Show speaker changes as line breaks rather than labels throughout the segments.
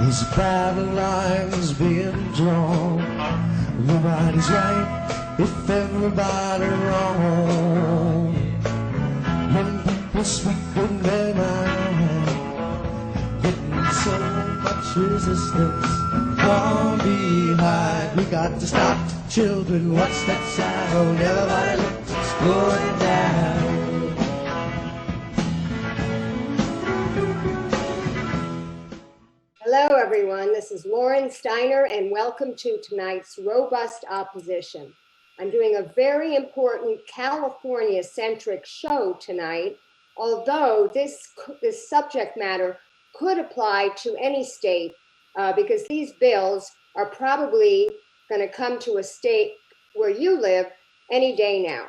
These battle lines being drawn. Nobody's right if everybody wrong. When people speak with their mind, getting so much resistance from behind. We got to stop the children. What's that sound? Everybody look, it's going down.
Hello, everyone. This is Lauren Steiner, and welcome to tonight's Robust Opposition. I'm doing a very important California-centric show tonight, although this subject matter could apply to any state because these bills are probably going to come to a state where you live any day now.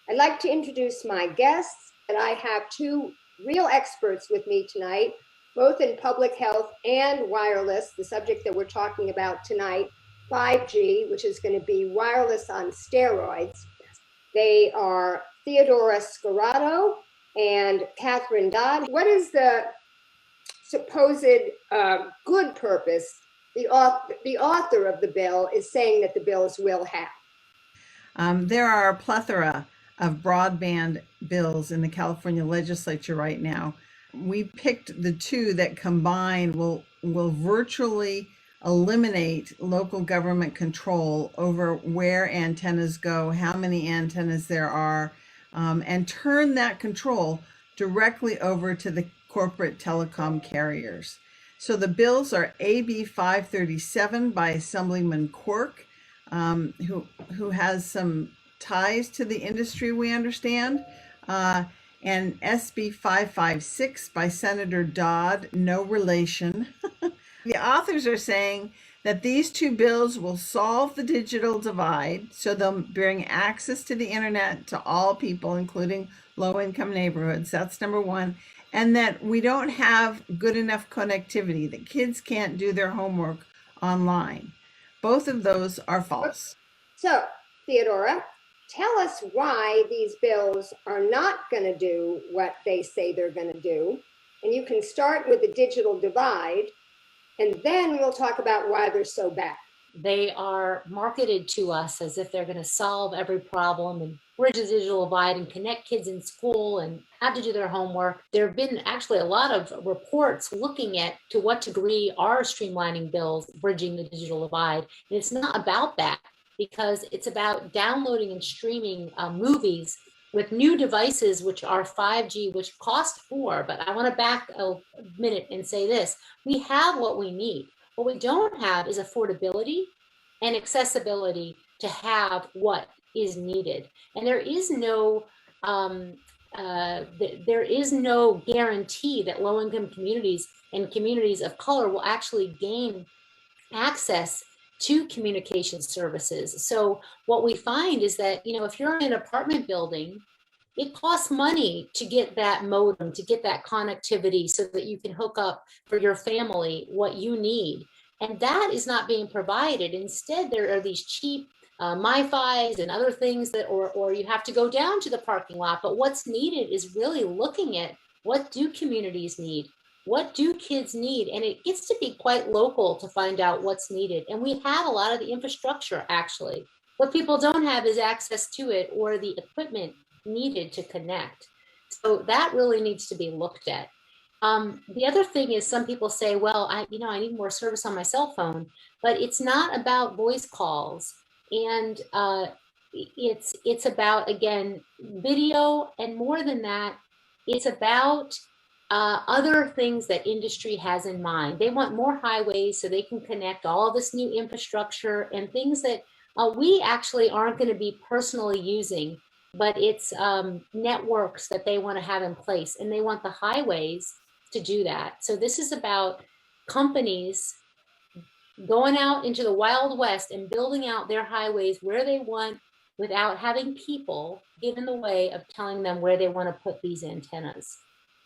I'd like to introduce my guests, and I have two real experts with me tonight, both in public health and wireless, the subject that we're talking about tonight, 5G, which is going to be wireless on steroids. They are Theodora Scarato and Catherine Dodd. What is the supposed good purpose the author of the bill is saying that the bills will have?
There are a plethora of broadband bills in the California legislature right now. We picked the two that combined will virtually eliminate local government control over where antennas go, how many antennas there are, and turn that control directly over to the corporate telecom carriers. So the bills are AB 537 by Assemblyman Quirk, who has some ties to the industry, we understand, and SB 556 by Senator Dodd, no relation. The authors are saying that these two bills will solve the digital divide, so they'll bring access to the internet to all people, including low-income neighborhoods. That's number one. And that we don't have good enough connectivity, that kids can't do their homework online. Both of those are false.
So, Theodora, tell us why these bills are not going to do what they say they're going to do. And you can start with the digital divide, and then we'll talk about why they're so bad.
They are marketed to us as if they're going to solve every problem and bridge the digital divide and connect kids in school and how to do their homework. There have been actually a lot of reports looking at to what degree are streamlining bills bridging the digital divide. And it's not about that, because it's about downloading and streaming movies with new devices, which are 5G, which cost more. But I want to back a minute and say this. We have what we need. What we don't have is affordability and accessibility to have what is needed. And there is no guarantee that low-income communities and communities of color will actually gain access to communication services. So what we find is that, if you're in an apartment building, it costs money to get that modem, to get that connectivity so that you can hook up for your family what you need. And that is not being provided. Instead, there are these cheap MiFis and other things that, or you have to go down to the parking lot. But what's needed is really looking at what do communities need? What do kids need? And it gets to be quite local to find out what's needed. And we have a lot of the infrastructure, actually. What people don't have is access to it or the equipment needed to connect. So that really needs to be looked at. The other thing is some people say, well, I need more service on my cell phone, but it's not about voice calls. And it's about, again, video, and more than that, it's about other things that industry has in mind. They want more highways so they can connect all this new infrastructure and things that we actually aren't going to be personally using, but it's networks that they want to have in place, and they want the highways to do that. So this is about companies going out into the Wild West and building out their highways where they want without having people get in the way of telling them where they want to put these antennas.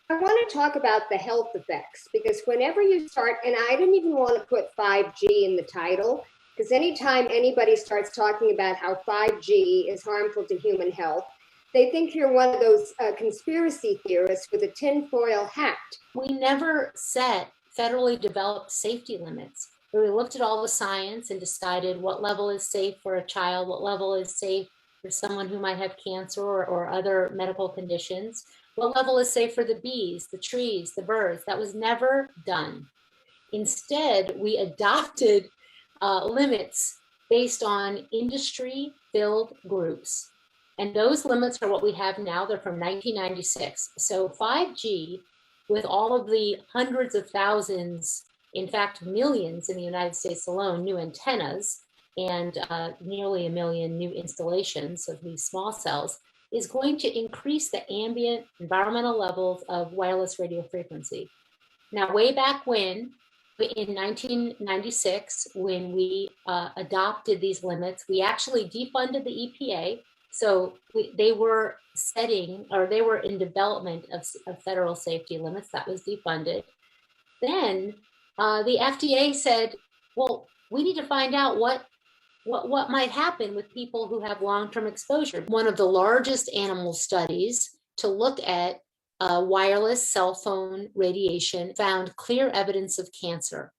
I want to talk about the health effects, because whenever you start, and I didn't even want to put 5G in the title, because anytime anybody starts talking about how 5G is harmful to human health, they think you're one of those conspiracy theorists with a tinfoil hat.
We never set federally developed safety limits, where we looked at all the science and decided what level is safe for a child, what level is safe for someone who might have cancer or other medical conditions, what level is safe for the bees, the trees, the birds. That was never done. Instead, we adopted limits based on industry-filled groups. And those limits are what we have now. They're from 1996. So 5G, with all of the hundreds of thousands, in fact, millions in the United States alone, new antennas, and nearly 1 million new installations of these small cells, is going to increase the ambient environmental levels of wireless radio frequency. Now, way back when, in 1996, when we adopted these limits, we actually defunded the EPA. So they were setting, or they were in development of federal safety limits. That was defunded. Then the FDA said, well, we need to find out what might happen with people who have long-term exposure. One of the largest animal studies to look at wireless cell phone radiation found clear evidence of cancer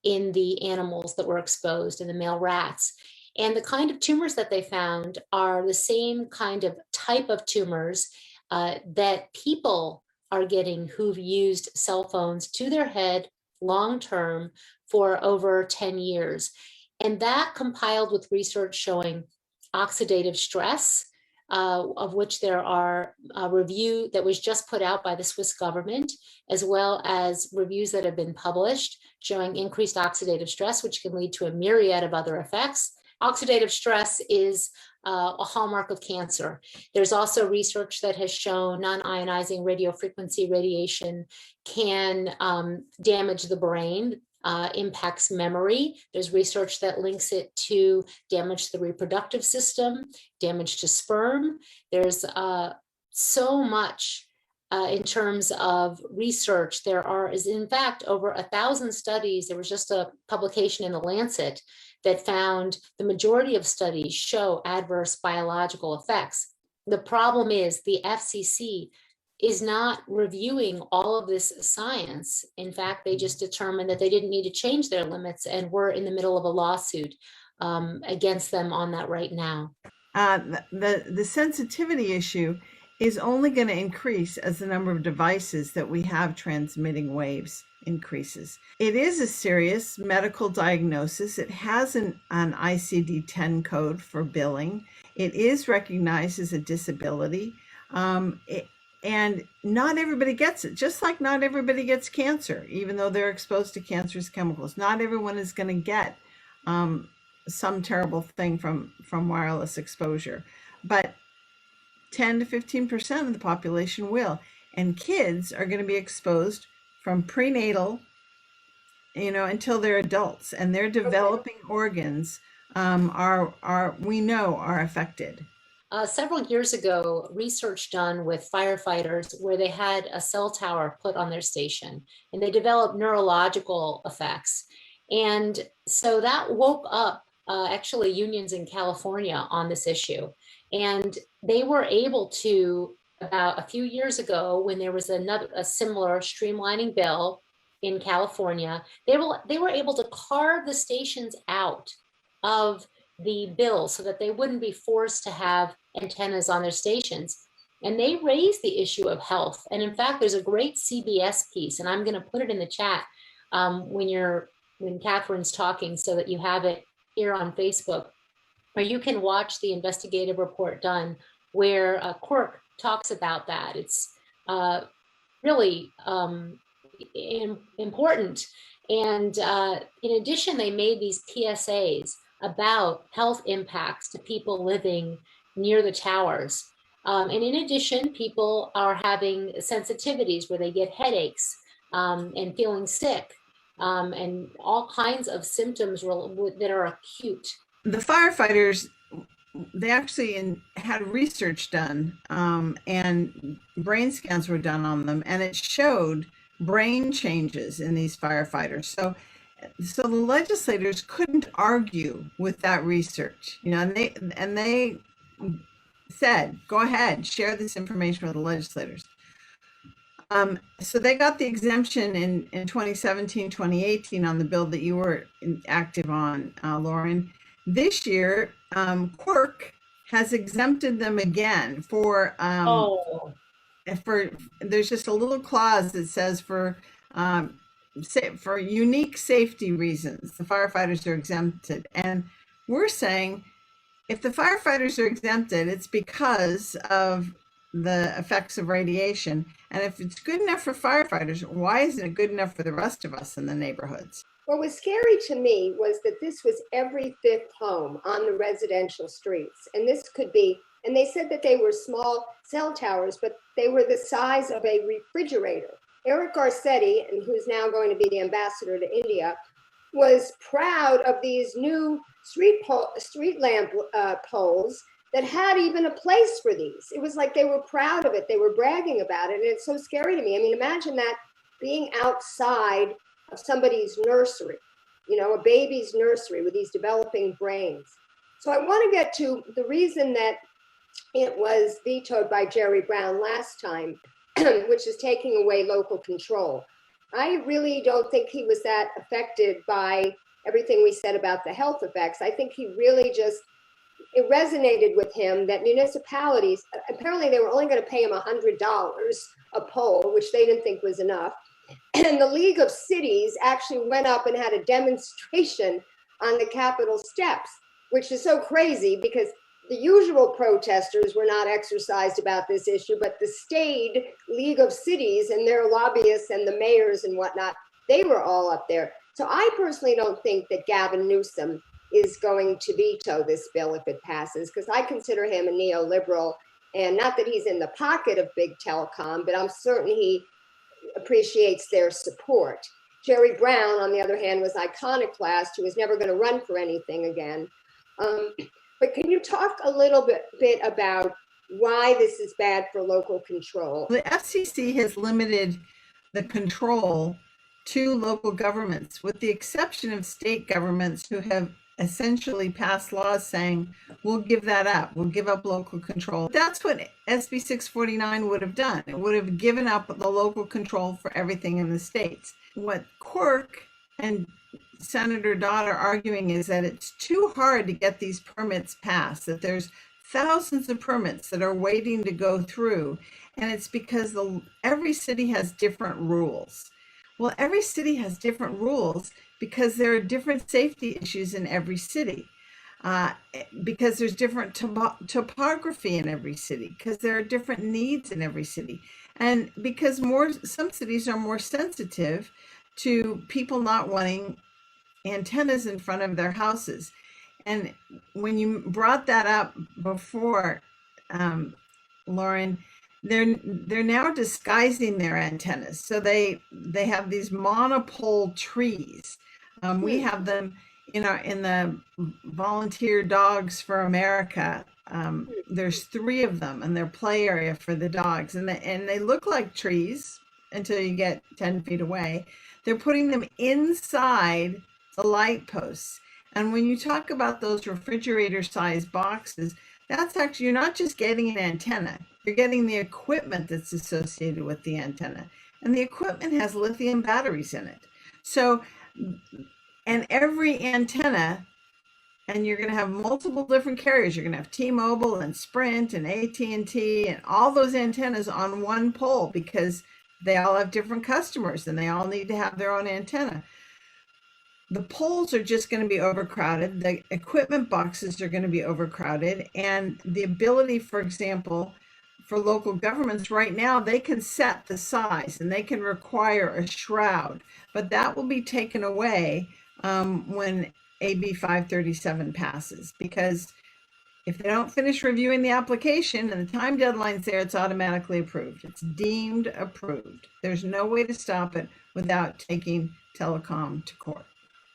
in the animals that were exposed, in the male rats. And the kind of tumors that they found are the same kind of type of tumors that people are getting who've used cell phones to their head long-term for over 10 years. And that compiled with research showing oxidative stress, of which there are a review that was just put out by the Swiss government, as well as reviews that have been published showing increased oxidative stress, which can lead to a myriad of other effects. Oxidative stress is a hallmark of cancer. There's also research that has shown non-ionizing radiofrequency radiation can damage the brain, impacts memory. There's research that links it to damage to the reproductive system, damage to sperm. There's so much in terms of research. There is in fact over 1,000 studies. There was just a publication in the Lancet that found the majority of studies show adverse biological effects. The problem is the FCC is not reviewing all of this science. In fact, they just determined that they didn't need to change their limits, and we're in the middle of a lawsuit against them on that right now.
The sensitivity issue is only going to increase as the number of devices that we have transmitting waves increases. It is a serious medical diagnosis. It has an ICD-10 code for billing. It is recognized as a disability. And not everybody gets it, just like not everybody gets cancer, even though they're exposed to cancerous chemicals. Not everyone is going to get some terrible thing from wireless exposure, but 10 to 15% of the population will. And kids are going to be exposed from prenatal, until they're adults, and their developing organs we know are affected.
Several years ago, research done with firefighters where they had a cell tower put on their station, and they developed neurological effects. And so that woke up actually unions in California on this issue. And they were able to, about a few years ago, when there was a similar streamlining bill in California, they were able to carve the stations out of the bill so that they wouldn't be forced to have antennas on their stations. And they raised the issue of health. And in fact, there's a great CBS piece, and I'm going to put it in the chat when Catherine's talking, so that you have it here on Facebook, where you can watch the investigative report done where Quirk talks about that. It's really important. And in addition, they made these PSAs about health impacts to people living near the towers. And in addition, people are having sensitivities where they get headaches and feeling sick and all kinds of symptoms that are acute.
The firefighters, they actually had research done and brain scans were done on them, and it showed brain changes in these firefighters. So the legislators couldn't argue with that research, and they said, go ahead, share this information with the legislators. So they got the exemption in 2017, 2018 on the bill that you were active on, Lauren. This year, Quirk has exempted them again
Oh,
for there's just a little clause that says for unique safety reasons, the firefighters are exempted. And we're saying if the firefighters are exempted, it's because of the effects of radiation. And if it's good enough for firefighters, why isn't it good enough for the rest of us in the neighborhoods?
What was scary to me was that this was every fifth home on the residential streets. And this could be, and they said that they were small cell towers, but they were the size of a refrigerator. Eric Garcetti, and who's now going to be the ambassador to India, was proud of these new street lamp poles that had even a place for these. It was like they were proud of it. They were bragging about it. And it's so scary to me. I mean, imagine that being outside of somebody's nursery, you know, a baby's nursery with these developing brains. So I want to get to the reason that it was vetoed by Jerry Brown last time, which is taking away local control. I really don't think he was that affected by everything we said about the health effects. I think he really just, it resonated with him that municipalities, apparently they were only going to pay him $100 a poll, which they didn't think was enough. And the League of Cities actually went up and had a demonstration on the Capitol steps, which is so crazy because the usual protesters were not exercised about this issue, but the staid League of Cities and their lobbyists and the mayors and whatnot, they were all up there. So I personally don't think that Gavin Newsom is going to veto this bill if it passes, because I consider him a neoliberal, and not that he's in the pocket of big telecom, but I'm certain he appreciates their support. Jerry Brown, on the other hand, was iconoclast who was never going to run for anything again. But can you talk a little bit about why this is bad for local control?
The FCC has limited the control to local governments, with the exception of state governments who have essentially passed laws saying, we'll give that up, we'll give up local control. That's what SB 649 would have done. It would have given up the local control for everything in the states. What Quirk and Senator Dodd are arguing is that it's too hard to get these permits passed, that there's thousands of permits that are waiting to go through. And it's because every city has different rules. Well, every city has different rules because there are different safety issues in every city, because there's different topography in every city, because there are different needs in every city. And because some cities are more sensitive to people not wanting antennas in front of their houses. And when you brought that up before, Lauren, they're now disguising their antennas. So they have these monopole trees. We have them in the Volunteer Dogs for America. There's 3 of them, and they're play area for the dogs, and they look like trees until you get 10 feet away. They're putting them inside the light posts. And when you talk about those refrigerator-sized boxes, that's actually, you're not just getting an antenna, you're getting the equipment that's associated with the antenna. And the equipment has lithium batteries in it. So, and every antenna, and you're going to have multiple different carriers. You're going to have T-Mobile and Sprint and AT&T and all those antennas on one pole, because they all have different customers and they all need to have their own antenna. The poles are just going to be overcrowded. The equipment boxes are going to be overcrowded. And the ability, for example, for local governments right now, they can set the size and they can require a shroud, but that will be taken away when AB 537 passes, because if they don't finish reviewing the application and the time deadline's there, it's automatically approved. It's deemed approved. There's no way to stop it without taking telecom to court.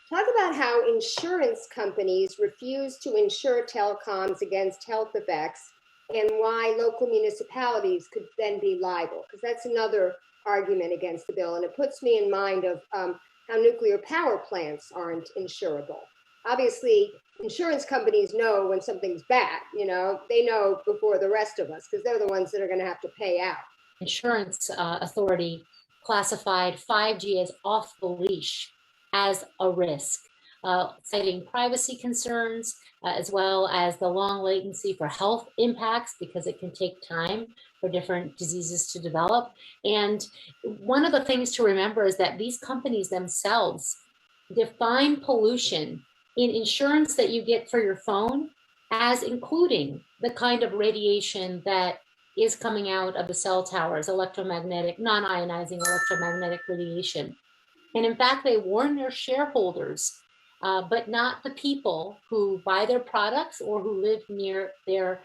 Talk about how insurance companies refuse to insure telecoms against health effects, and why local municipalities could then be liable, because that's another argument against the bill. And it puts me in mind of how nuclear power plants aren't insurable. Obviously, insurance companies know when something's bad, you know, they know before the rest of us, because they're the ones that are going to have to pay out.
Insurance Authority classified 5G as off the leash as a risk, citing privacy concerns, as well as the long latency for health impacts, because it can take time for different diseases to develop. And one of the things to remember is that these companies themselves define pollution in insurance that you get for your phone as including the kind of radiation that is coming out of the cell towers, electromagnetic, non-ionizing electromagnetic radiation. And in fact, they warn their shareholders, but not the people who buy their products or who live near their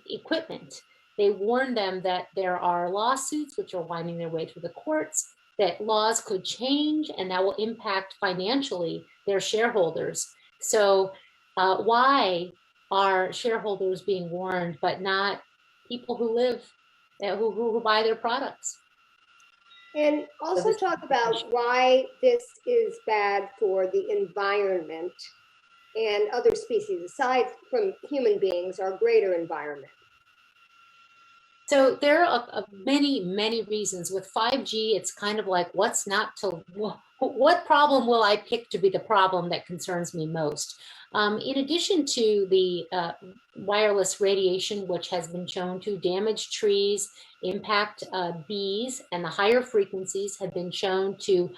equipment. They warn them that there are lawsuits which are winding their way through the courts, that laws could change and that will impact financially their shareholders. So why are shareholders being warned, but not people who live, who buy their products?
And also talk about why this is bad for the environment and other species, aside from human beings, our greater environment.
So there are many, many reasons. With 5G, it's kind of like, what problem will I pick to be the problem that concerns me most? In addition to the wireless radiation, which has been shown to damage trees, impact bees, and the higher frequencies have been shown to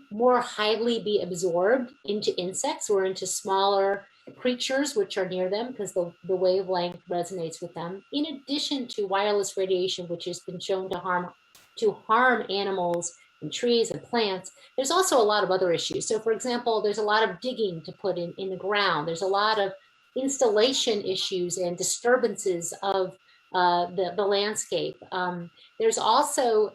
more highly be absorbed into insects or into smaller creatures which are near them, because the wavelength resonates with them. In addition to wireless radiation, which has been shown to harm animals and trees and plants, there's also a lot of other issues. So for example, there's a lot of digging to put in the ground. There's a lot of installation issues and disturbances of the landscape. There's also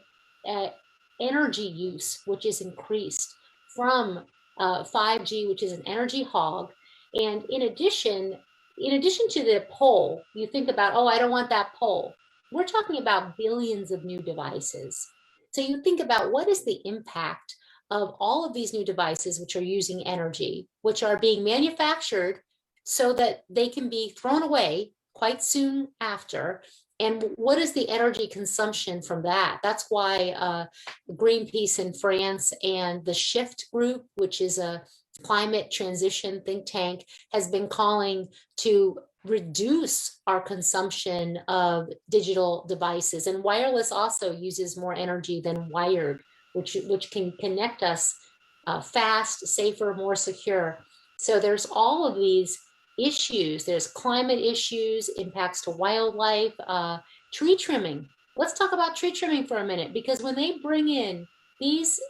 energy use, which is increased from 5G, which is an energy hog. And in addition to the pole, you think about, oh, I don't want that pole. We're talking about billions of new devices. So you think about, what is the impact of all of these new devices which are using energy, which are being manufactured so that they can be thrown away quite soon after. And what is the energy consumption from that? That's why Greenpeace in France and the Shift Group, which is a climate transition think tank, has been calling to reduce our consumption of digital devices. And wireless also uses more energy than wired, which can connect us fast, safer, more secure. So there's all of these issues. There's climate issues, impacts to wildlife, tree trimming. Let's talk about tree trimming for a minute, because when they bring in these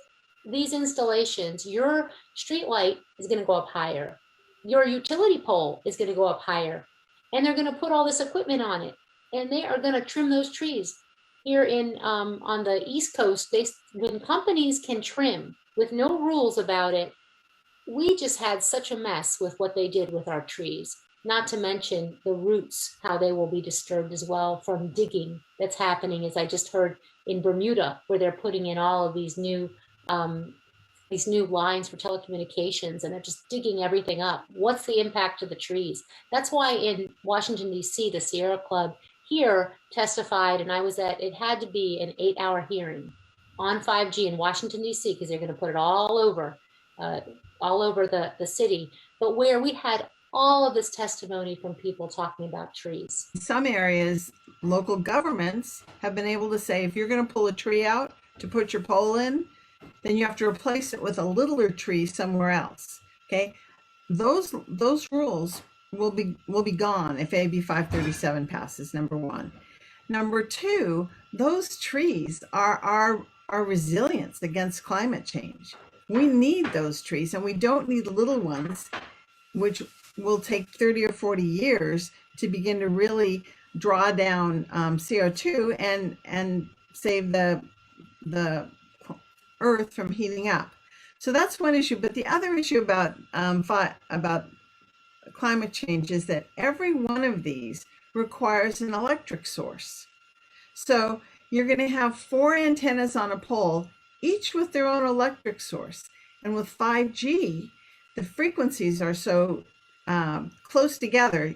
installations, your street light is going to go up higher. Your utility pole is going to go up higher. And they're going to put all this equipment on it. And they are going to trim those trees. Here on the East Coast, when companies can trim with no rules about it, we just had such a mess with what they did with our trees. Not to mention the roots, how they will be disturbed as well from digging that's happening, as I just heard in Bermuda, where they're putting in all of these new lines for telecommunications, and they're just digging everything up. What's the impact to the trees? That's why in Washington, D.C., the Sierra Club here testified, and it had to be an 8-hour hearing on 5G in Washington, D.C., because they're going to put it all over the city, but where we had all of this testimony from people talking about trees.
In some areas, local governments have been able to say, if you're going to pull a tree out to put your pole in, then you have to replace it with a littler tree somewhere else. Okay, those rules will be gone if AB 537 passes. Number one. Number two, those trees are our resilience against climate change. We need those trees, and we don't need little ones, which will take 30 or 40 years to begin to really draw down CO2 and save the Earth from heating up. So that's one issue. But the other issue about climate change is that every one of these requires an electric source. So you're going to have 4 antennas on a pole, each with their own electric source. And with 5G, the frequencies are so close together,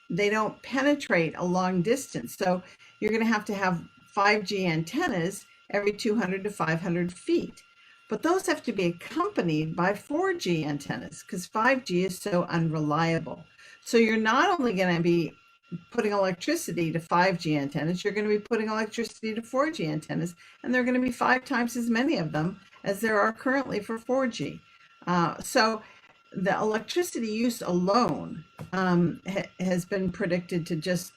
they don't penetrate a long distance. So you're going to have 5G antennas every 200 to 500 feet. But those have to be accompanied by 4G antennas because 5G is so unreliable. So you're not only going to be putting electricity to 5G antennas, you're going to be putting electricity to 4G antennas, and there are going to be 5 times as many of them as there are currently for 4G. So the electricity use alone has been predicted to just,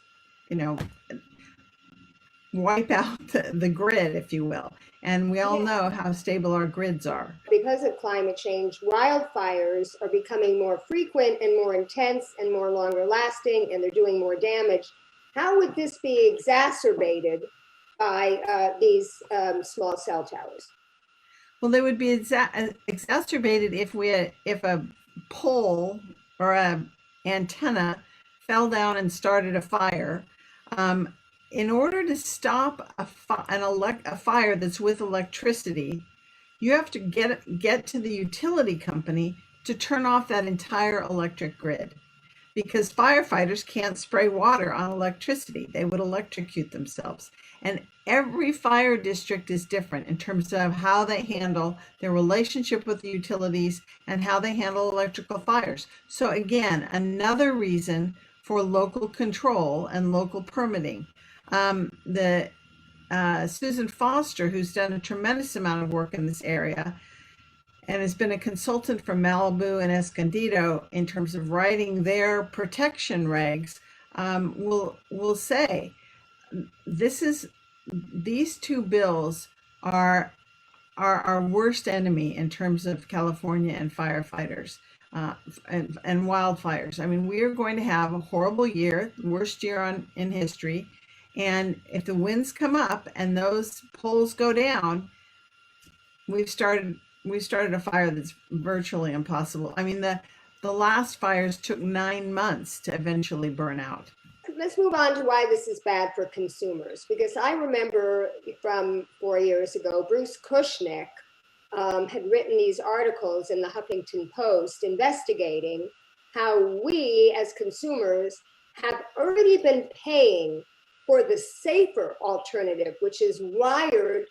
wipe out the grid, if you will. And we all know how stable our grids are.
Because of climate change, wildfires are becoming more frequent and more intense and more longer lasting, and they're doing more damage. How would this be exacerbated by these small cell towers?
Well, they would be exacerbated if a pole or a antenna fell down and started a fire. In order to stop a fire that's with electricity, you have to get to the utility company to turn off that entire electric grid, because firefighters can't spray water on electricity. They would electrocute themselves. And every fire district is different in terms of how they handle their relationship with the utilities and how they handle electrical fires. So again, another reason for local control and local permitting. Susan Foster, who's done a tremendous amount of work in this area and has been a consultant for Malibu and Escondido in terms of writing their protection regs, will say these two bills are our worst enemy in terms of California and firefighters and wildfires. I mean, we are going to have a horrible year, the worst year in history. And if the winds come up and those poles go down, we've started a fire that's virtually impossible. I mean, the last fires took 9 months to eventually burn out.
Let's move on to why this is bad for consumers, because I remember from 4 years ago, Bruce Kushnick had written these articles in the Huffington Post investigating how we as consumers have already been paying for the safer alternative, which is wired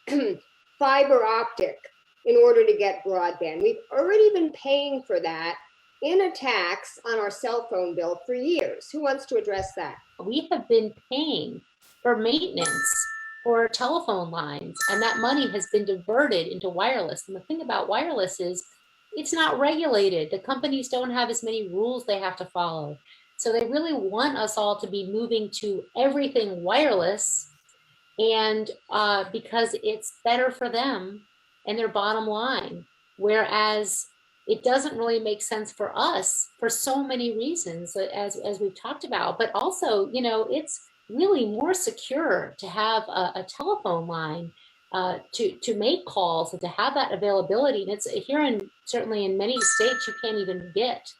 fiber optic in order to get broadband. We've already been paying for that in a tax on our cell phone bill for years. Who wants to address that?
We have been paying for maintenance for telephone lines, and that money has been diverted into wireless. And the thing about wireless is it's not regulated. The companies don't have as many rules they have to follow. So they really want us all to be moving to everything wireless, and because it's better for them and their bottom line. Whereas it doesn't really make sense for us for so many reasons, as we've talked about. But also, it's really more secure to have a telephone line to make calls and to have that availability. And it's certainly in many states, you can't even get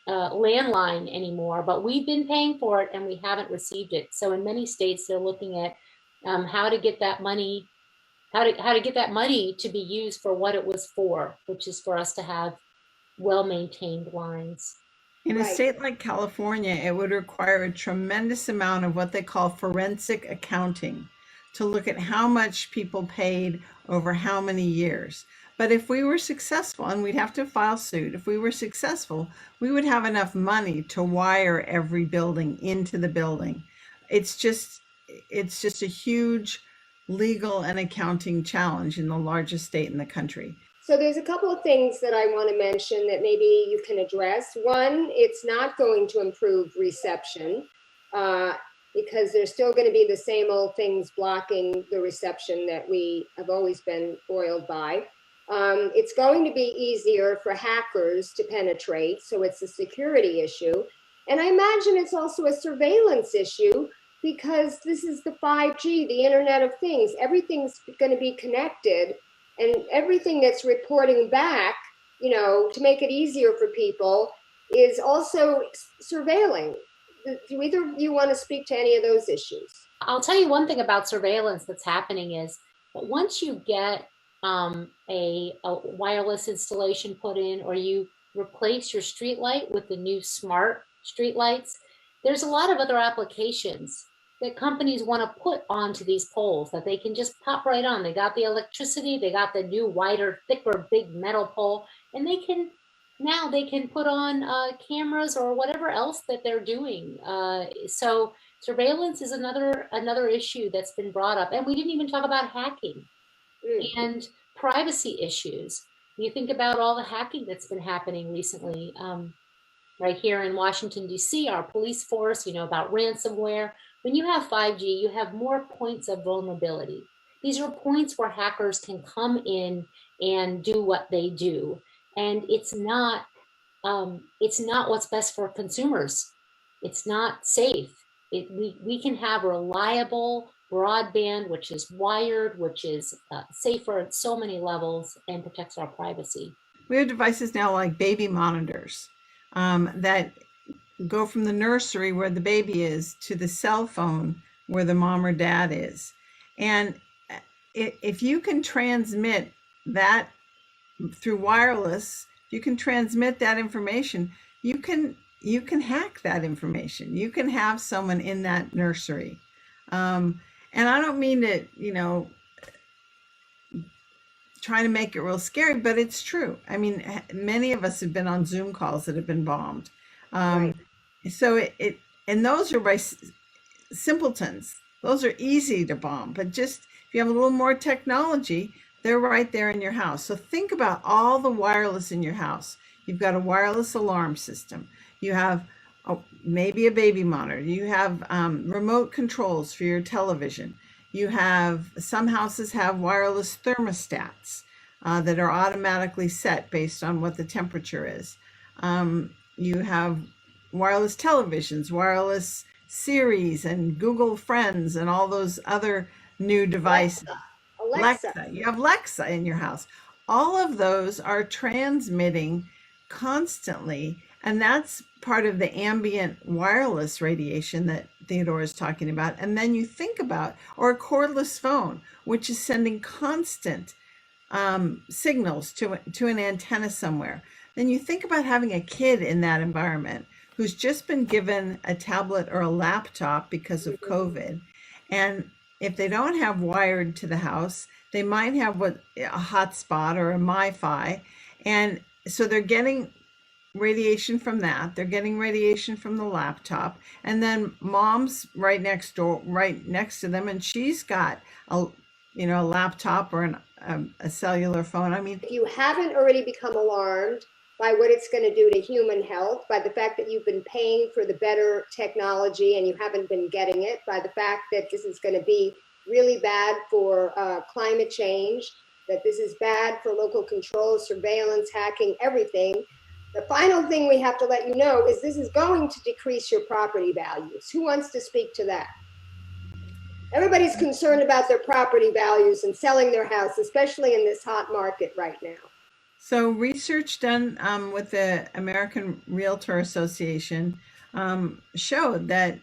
landline anymore, but we've been paying for it and we haven't received it. So in many states, they're looking at how to get that money to be used for what it was for, which is for us to have well-maintained lines.
In a state like California, it would require a tremendous amount of what they call forensic accounting to look at how much people paid over how many years. But if we were successful, and we'd have to file suit, if we were successful, we would have enough money to wire every building into the building. It's just a huge legal and accounting challenge in the largest state in the country.
So there's a couple of things that I want to mention that maybe you can address. One, it's not going to improve reception because there's still going to be the same old things blocking the reception that we have always been foiled by. It's going to be easier for hackers to penetrate, so it's a security issue. And I imagine it's also a surveillance issue because this is the 5G, the Internet of Things. Everything's going to be connected, and everything that's reporting back, to make it easier for people is also surveilling. Do either of you want to speak to any of those issues?
I'll tell you one thing about surveillance that's happening is that once you get a wireless installation put in, or you replace your street light with the new smart street lights, there's a lot of other applications that companies want to put onto these poles that they can just pop right on. They got the electricity, they got the new wider, thicker, big metal pole, and they can put on cameras or whatever else that they're doing. So surveillance is another issue that's been brought up, and we didn't even talk about hacking and privacy issues. You think about all the hacking that's been happening recently. Right here in Washington, D.C., our police force, about ransomware. When you have 5G, you have more points of vulnerability. These are points where hackers can come in and do what they do. And it's not what's best for consumers. It's not safe. We can have reliable broadband, which is wired, which is safer at so many levels and protects our privacy.
We have devices now like baby monitors that go from the nursery where the baby is to the cell phone where the mom or dad is. And if you can transmit that through wireless, you can transmit that information, you can hack that information. You can have someone in that nursery. And I don't mean to, try to make it real scary, but it's true. I mean, many of us have been on Zoom calls that have been bombed.
Right.
So and those are by simpletons. Those are easy to bomb, but just if you have a little more technology, they're right there in your house. So think about all the wireless in your house. You've got a wireless alarm system. You have maybe a baby monitor. You have remote controls for your television. You have, some houses have wireless thermostats that are automatically set based on what the temperature is. You have wireless televisions, wireless Siris and Google Friends and all those other new devices. Alexa. You have Alexa in your house. All of those are transmitting constantly, and that's part of the ambient wireless radiation that Theodora is talking about. And then you think about, or a cordless phone, which is sending constant signals to an antenna somewhere. Then you think about having a kid in that environment who's just been given a tablet or a laptop because of COVID. And if they don't have wired to the house, they might have a hotspot or a MiFi. And so they're getting radiation from that. They're getting radiation from the laptop. And then mom's right next to them, and she's got a laptop or a cellular phone. I mean,
if you haven't already become alarmed by what it's going to do to human health, by the fact that you've been paying for the better technology and you haven't been getting it, by the fact that this is going to be really bad for climate change, that this is bad for local control, surveillance, hacking, everything. The final thing we have to let you know is this is going to decrease your property values. Who wants to speak to that? Everybody's concerned about their property values and selling their house, especially in this hot market right now.
So research done with the American Realtor Association showed that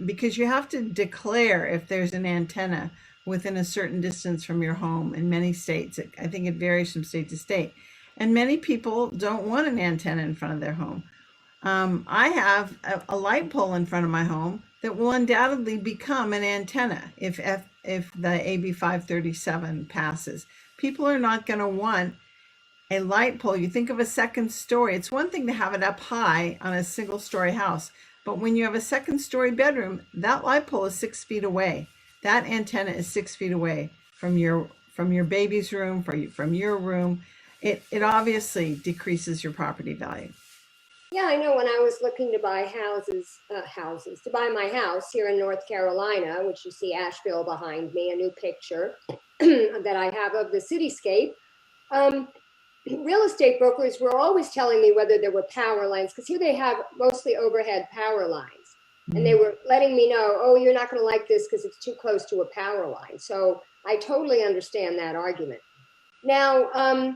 because you have to declare if there's an antenna within a certain distance from your home in many states. I think it varies from state to state. And many people don't want an antenna in front of their home. I have a light pole in front of my home that will undoubtedly become an antenna if the AB 537 passes. People are not going to want a light pole. You think of a second story. It's one thing to have it up high on a single story house, but when you have a second story bedroom, that light pole is 6 feet away. That antenna is 6 feet away from your baby's room, from your room. It obviously decreases your property value.
Yeah, I know when I was looking to buy to buy my house here in North Carolina, which you see Asheville behind me, a new picture that I have of the cityscape. Real estate brokers were always telling me whether there were power lines, because here they have mostly overhead power lines. And they were letting me know, oh, you're not going to like this because it's too close to a power line. So I totally understand that argument. Now,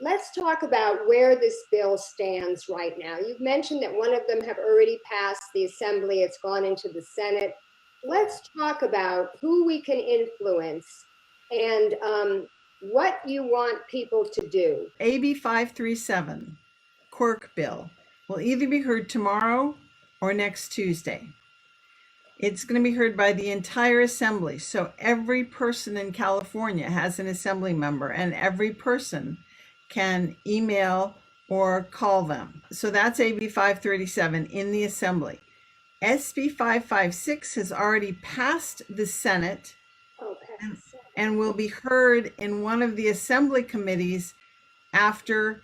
let's talk about where this bill stands right now. You've mentioned that one of them have already passed the Assembly. It's gone into the Senate. Let's talk about who we can influence and what you want people to do.
AB 537, Quirk bill, will either be heard tomorrow or next Tuesday. It's going to be heard by the entire assembly. So every person in California has an assembly member, and every person can email or call them. So that's AB 537 in the assembly. SB 556 has already passed the Senate and will be heard in one of the assembly committees after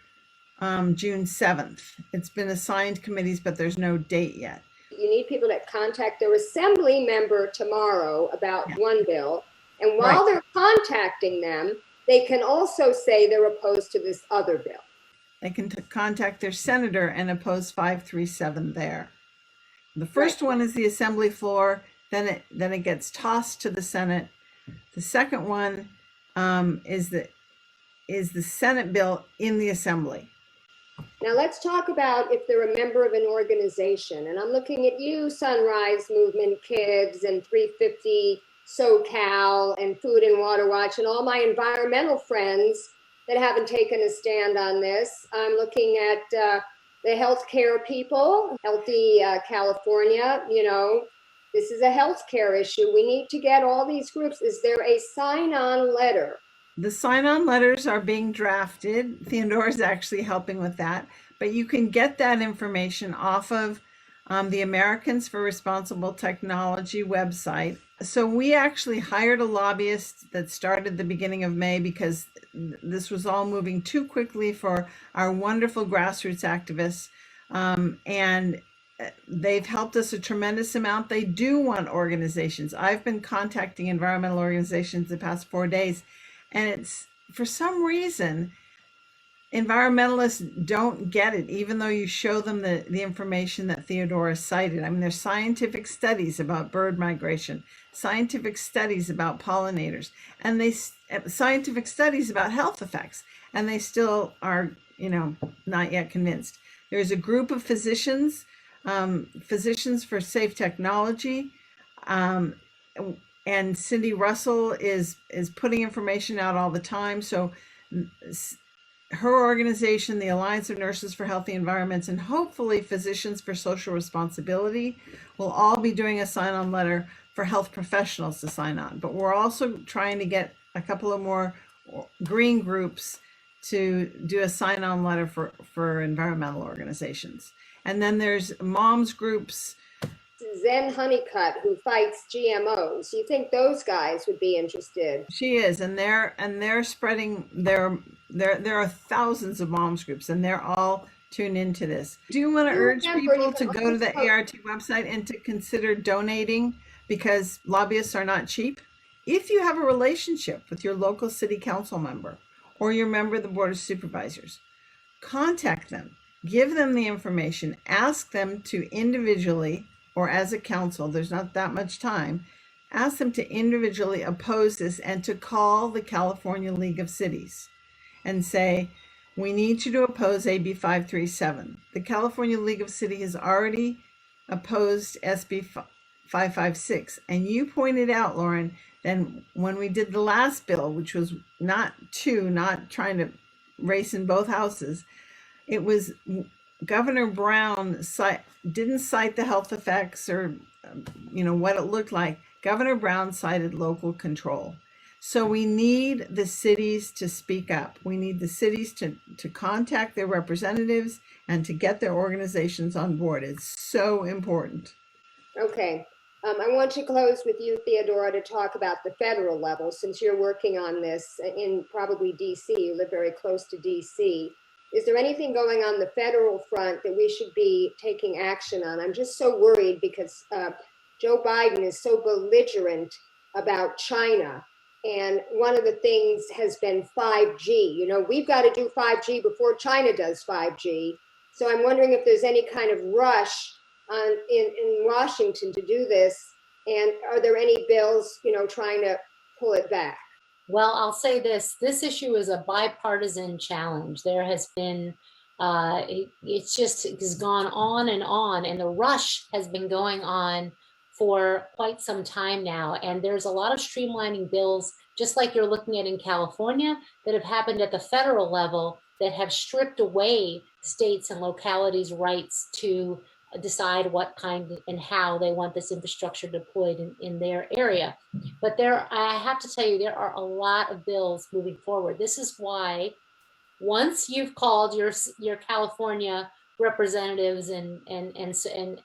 June 7th. It's been assigned committees, but there's no date yet.
You need people to contact their assembly member tomorrow about one bill. And while they're contacting them, they can also say they're opposed to this other bill.
They can contact their senator and oppose 537 there. The first one is the assembly floor, then it gets tossed to the Senate. The second one is the Senate bill in the assembly.
Now let's talk about if they're a member of an organization. And I'm looking at you, Sunrise Movement Kids and 350 SoCal and Food and Water Watch and all my environmental friends that haven't taken a stand on this. I'm looking at the healthcare people, Healthy California, you know, this is a healthcare issue. We need to get all these groups. Is there a sign-on letter?
The sign-on letters are being drafted. Theodora is actually helping with that, but you can get that information off of the Americans for Responsible Technology website. So we actually hired a lobbyist that started the beginning of May because this was all moving too quickly for our wonderful grassroots activists. And they've helped us a tremendous amount. They do want organizations. I've been contacting environmental organizations the past 4 days, and it's, for some reason, environmentalists don't get it, even though you show them the information that Theodora cited. I mean, there's scientific studies about bird migration, scientific studies about pollinators, and scientific studies about health effects, and they still are, you know, not yet convinced. There's a group of physicians, Physicians for Safe Technology, and Cindy Russell is putting information out all the time. So her organization, the Alliance of Nurses for Healthy Environments, and hopefully Physicians for Social Responsibility will all be doing a sign-on letter for health professionals to sign on. But we're also trying to get a couple of more green groups to do a sign-on letter for environmental organizations. And then there's moms groups.
Zen Honeycutt, who fights GMOs. You think those guys would be interested?
She is, and they're spreading. There are thousands of moms groups, and they're all tuned into this. Do you want to urge people to go to the ART website and to consider donating, because lobbyists are not cheap? If you have a relationship with your local city council member or your member of the Board of Supervisors, contact them, give them the information, ask them to individually, or as a council, there's not that much time, ask them to individually oppose this and to call the California League of Cities and say, we need you to oppose AB 537. The California League of Cities has already opposed SB 556. And you pointed out, Lauren, then when we did the last bill, which was not trying to race in both houses, it was Governor Brown didn't cite the health effects or what it looked like. Governor Brown cited local control. So we need the cities to speak up. We need the cities to contact their representatives and to get their organizations on board. It's so important.
Okay. I want to close with you, Theodora, to talk about the federal level, since you're working on this in probably DC. You live very close to DC. Is there anything going on the federal front that we should be taking action on? I'm just so worried because Joe Biden is so belligerent about China. And one of the things has been 5G. We've got to do 5G before China does 5G. So I'm wondering if there's any kind of rush in Washington to do this. And are there any bills, trying to pull it back?
Well, I'll say this issue is a bipartisan challenge. There has been, it's gone on, and the rush has been going on for quite some time now. And there's a lot of streamlining bills, just like you're looking at in California, that have happened at the federal level that have stripped away states and localities' rights to decide what kind and how they want this infrastructure deployed in their area. But I have to tell you, there are a lot of bills moving forward. This is why once you've called your California representatives and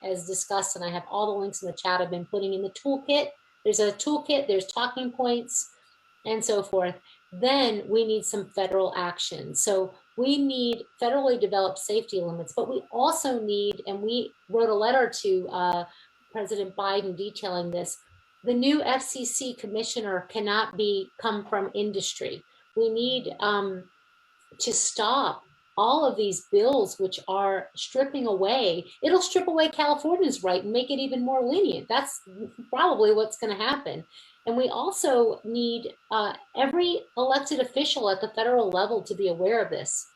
as discussed, and I have all the links in the chat, I've been putting in the toolkit. There's a toolkit, there's talking points and so forth. Then we need some federal action. So we need federally developed safety limits, but we also need, and we wrote a letter to President Biden detailing this, the new FCC commissioner cannot come from industry. We need to stop all of these bills which are stripping away. It'll strip away California's right and make it even more lenient. That's probably what's going to happen. And we also need every elected official at the federal level to be aware of this.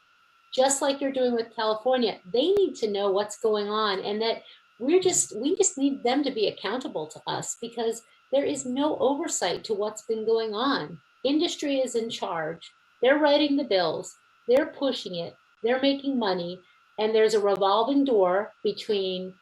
Just like you're doing with California, they need to know what's going on, and that we just need them to be accountable to us, because there is no oversight to what's been going on. Industry is in charge. They're writing the bills. They're pushing it. They're making money. And there's a revolving door between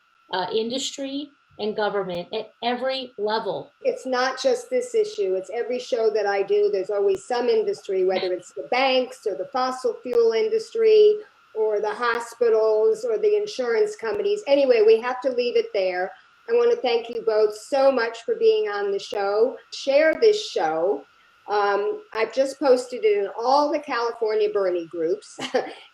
industry and government at every level.
It's not just this issue. It's every show that I do. There's always some industry, whether it's the banks or the fossil fuel industry or the hospitals or the insurance companies. Anyway, we have to leave it there. I want to thank you both so much for being on the show. Share this show. I've just posted it in all the California Bernie groups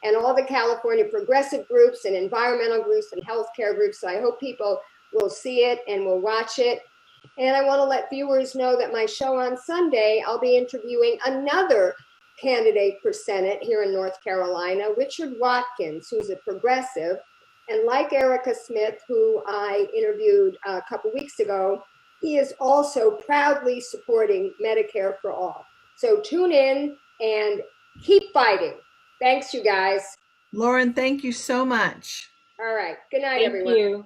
and all the California progressive groups and environmental groups and healthcare groups. So I hope people will see it and will watch it. And I want to let viewers know that my show on Sunday, I'll be interviewing another candidate for Senate here in North Carolina, Richard Watkins, who's a progressive. And like Erica Smith, who I interviewed a couple weeks ago, he is also proudly supporting Medicare for all. So tune in and keep fighting. Thanks, you guys.
Lauren, thank you so much.
All right. Good night,
Thank
everyone.
you.